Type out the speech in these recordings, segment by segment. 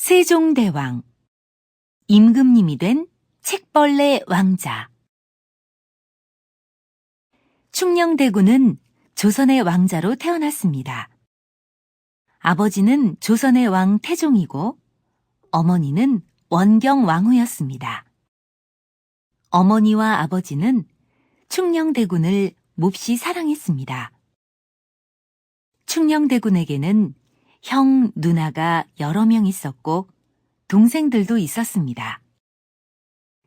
세종대왕, 임금님이 된 책벌레 왕자. 충녕대군은 조선의 왕자로 태어났습니다. 아버지는 조선의 왕 태종이고 어머니는 원경왕후였습니다. 어머니와 아버지는 충녕대군을 몹시 사랑했습니다. 충녕대군에게는 형, 누나가 여러 명 있었고 동생들도 있었습니다.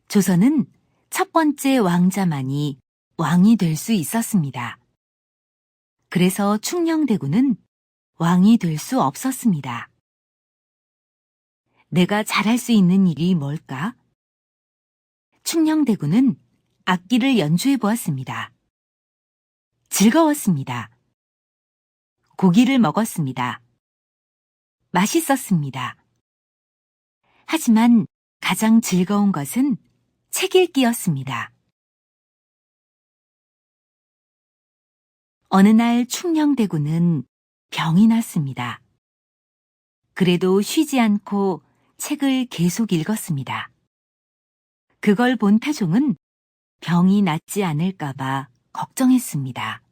조선은 첫 번째 왕자만이 왕이 될 수 있었습니다. 그래서 충녕대군은 왕이 될 수 없었습니다. 내가 잘할 수 있는 일이 뭘까? 충녕대군은 악기를 연주해 보았습니다. 즐거웠습니다. 고기를 먹었습니다. 맛있었습니다. 하지만 가장 즐거운 것은 책 읽기였습니다. 어느 날 충녕대군은 병이 났습니다. 그래도 쉬지 않고 책을 계속 읽었습니다. 그걸 본 태종은 병이 낫지 않을까봐 걱정했습니다.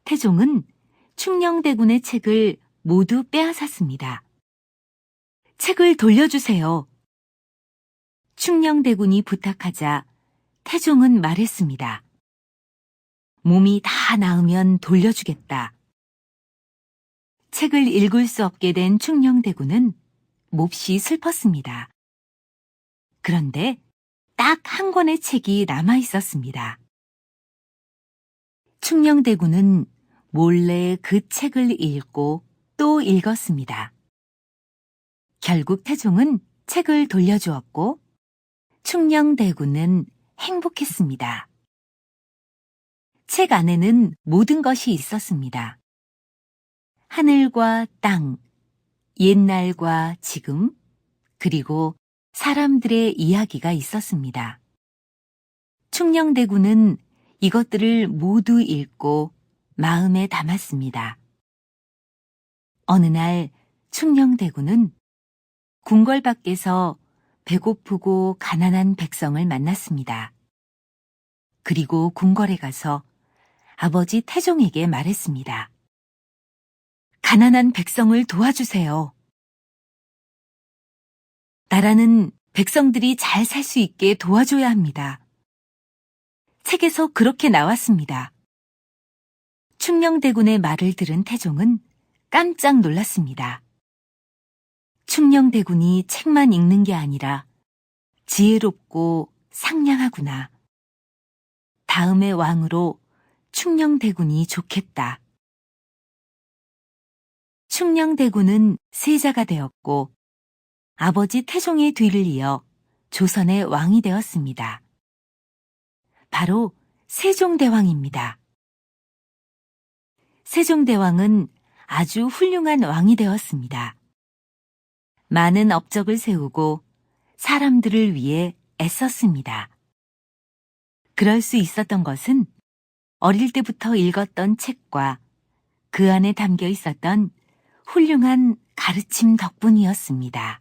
태종은 충녕대군의 책을 모두 빼앗았습니다. 책을 돌려주세요. 충녕대군이 부탁하자 태종은 말했습니다. 몸이 다 나으면 돌려주겠다. 책을 읽을 수 없게 된 충녕대군은 몹시 슬펐습니다. 그런데 딱 한 권의 책이 남아 있었습니다. 충녕대군은 몰래 그 책을 읽고 또 읽었습니다. 결국 태종은 책을 돌려주었고 충녕대군은 행복했습니다. 책 안에는 모든 것이 있었습니다. 하늘과 땅, 옛날과 지금, 그리고 사람들의 이야기가 있었습니다. 충녕대군은 이것들을 모두 읽고 마음에 담았습니다. 어느 날 충녕대군은 궁궐 밖에서 배고프고 가난한 백성을 만났습니다. 그리고 궁궐에 가서 아버지 태종에게 말했습니다. 가난한 백성을 도와주세요. 나라는 백성들이 잘 살 수 있게 도와줘야 합니다. 책에서 그렇게 나왔습니다. 충녕대군의 말을 들은 태종은 깜짝 놀랐습니다. 충녕대군이 책만 읽는 게 아니라 지혜롭고 상냥하구나. 다음의 왕으로 충녕대군이 좋겠다. 충녕대군은 세자가 되었고 아버지 태종의 뒤를 이어 조선의 왕이 되었습니다. 바로 세종대왕입니다. 세종대왕은 아주 훌륭한 왕이 되었습니다. 많은 업적을 세우고 사람들을 위해 애썼습니다. 그럴 수 있었던 것은 어릴 때부터 읽었던 책과 그 안에 담겨 있었던 훌륭한 가르침 덕분이었습니다.